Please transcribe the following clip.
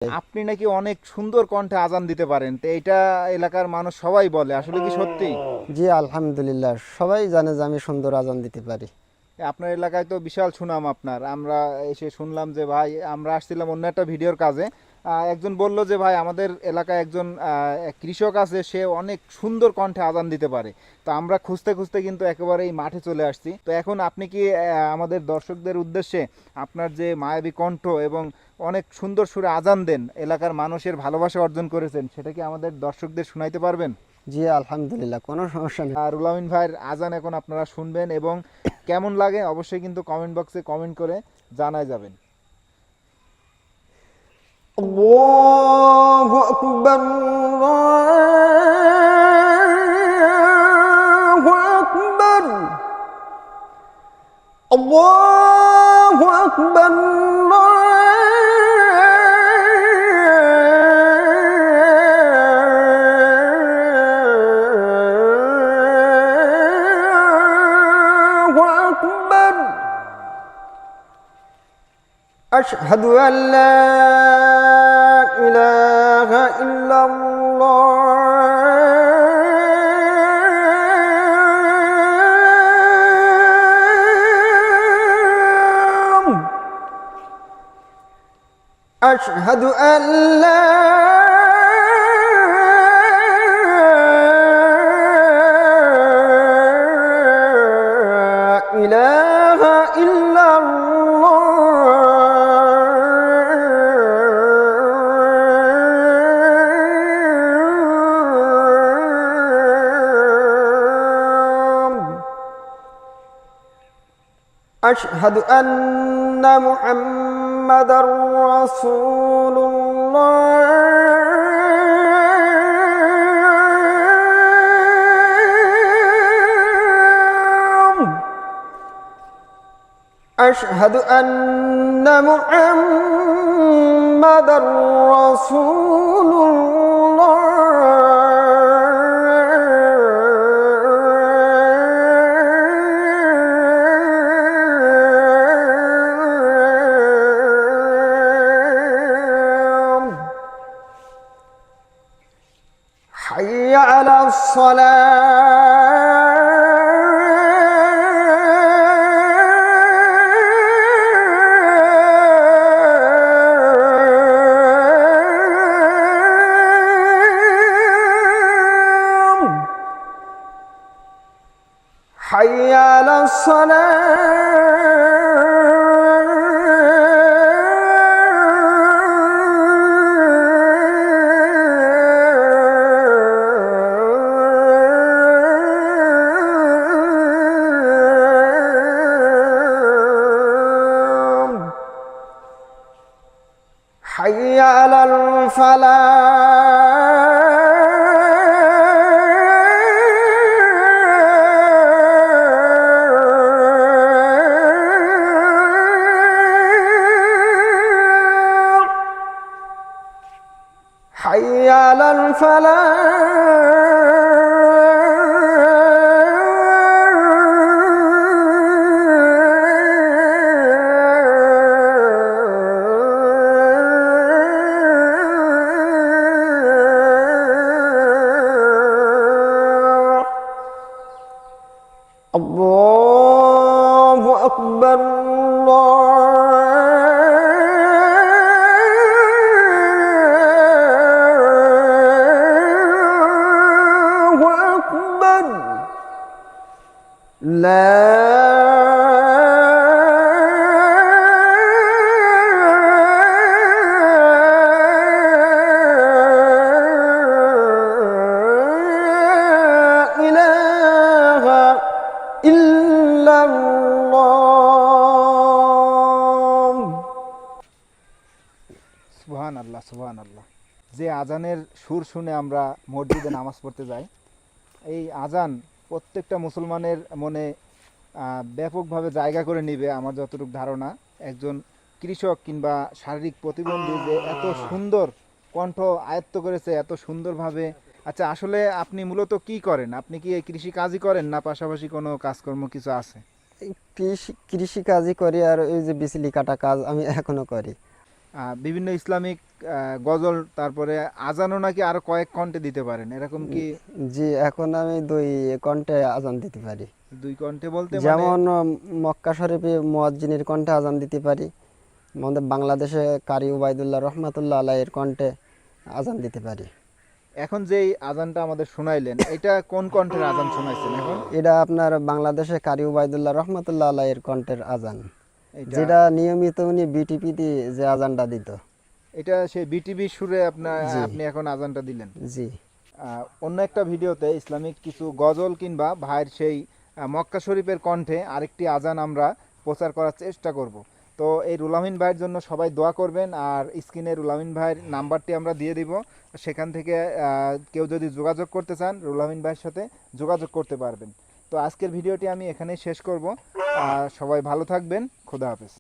আপনি নাকি অনেক সুন্দর কণ্ঠে আজান দিতে পারেন, তো এইটা এলাকার মানুষ সবাই বলে, আসলে কি সত্যি? জি আলহামদুলিল্লাহ, সবাই জানে যে আমি সুন্দর আজান দিতে পারি। আপনার এলাকায় তো বিশাল সুনাম আপনার। আমরা এসে শুনলাম যে ভাই, আমরা আসছিলাম অন্য একটা ভিডিওর কাজে, একজন বলল যে ভাই আমাদের এলাকায় একজন কৃষক আছে, সে অনেক সুন্দর কণ্ঠে আজান দিতে পারে। তো আমরা খুঁজতে খুঁজতে কিন্তু একেবারে এই মাঠে চলে আসছি। তো এখন আপনি কি আমাদের দর্শকদের উদ্দেশ্যে আপনার যে মায়াবী কণ্ঠ এবং অনেক সুন্দর সুরে আজান দেন, এলাকার মানুষের ভালোবাসা অর্জন করেছেন, সেটা কি আমাদের দর্শকদের শোনাইতে পারবেন? জি আলহামদুলিল্লাহ, কোনো সমস্যা নেই। আর রুলামিন ভাইয়ের আজান এখন আপনারা শুনবেন এবং কেমন লাগে অবশ্যই কিন্তু কমেন্ট বক্সে কমেন্ট করে জানাই যাবেন। আল্লাহু আকবার, আল্লাহু আকবার, আল্লাহু আকবার, আল্লাহু আকবার। أشهد أن لا إله إلا الله. أشهد أن لا إله إلا أشهد أن محمدا رسول الله. أشهد أن محمدا رسول الله. حي على الصلاة. حي على الصلاة. حي على الفلاح. حي على الفلاح. الله أكبر، الله أكبر. لا إله إلا الله. সুবহান আল্লাহ, সুবহান আল্লাহ। যে আজানের সুর শুনে আমরা মসজিদে নামাজ পড়তে যাই, এই আজান প্রত্যেকটা মুসলমানের মনে ব্যাপকভাবে জায়গা করে নিবে আমার যতটুকু ধারণা। একজন কৃষক কিংবা শারীরিক প্রতিবন্ধী যে এত সুন্দর কণ্ঠ আয়ত্ত করেছে এত সুন্দরভাবে। আচ্ছা, আসলে আপনি মূলত কি করেন? আপনি কি এই কৃষি কাজই করেন না পাশাপাশি কোনো কাজকর্ম কিছু আছে? কৃষি কাজই করি, আর ওই যে বিচলি কাটা কাজ আমি এখনো করি। বিভিন্ন ইসলামিক গজল, তারপরে আজানও নাকি আরো কয়েক কণ্ঠে দিতে পারেন, এরকম কি? জি, এখন আমি 2 কণ্ঠে আজান দিতে পারি। 2 কণ্ঠে বলতে মানে? যেমন মক্কা শরীফে মুয়াজ্জিনের কণ্ঠে আজান দিতে পারি, আমাদের বাংলাদেশে কারি উবাইদুল্লাহ রহমাতুল্লাহ আলাইহির কণ্ঠে আজান দিতে পারি। এখন যেই আজানটা আমাদের শোনাইলেন, এটা কোন কণ্ঠের আজান শোনাইছেন এখন? এটা আপনার বাংলাদেশে কারি উবাইদুল্লাহ রহমাতুল্লাহ আলাইহির কণ্ঠের আজান, এটা যেটা নিয়মিত উনি বিটিপিতে যে আজানটা দিত। এটা সেই বিটিভি সুরে জি। আপনি এখন আজানটা দিলেন। জি। অন্য একটা ভিডিওতে ইসলামিক কিছু গজল কিংবা ভাইয়ের সেই মক্কা শরীফের কণ্ঠে আরেকটি আজান আমরা প্রচার করার চেষ্টা করব। তো এই রুহুল আমিন ভাইয়ের জন্য সবাই দোয়া করবেন, আর স্ক্রিনে রুহুল আমিন ভাইয়ের নাম্বারটি আমরা দিয়ে দিব, সেখান থেকে কেউ যদি যোগাযোগ করতে চান রুহুল আমিন ভাইয়ের সাথে যোগাযোগ করতে পারবেন। তো আজকের ভিডিওটি আমি এখানেই শেষ করব। সবাই ভালো থাকবেন, খোদা হাফেজ।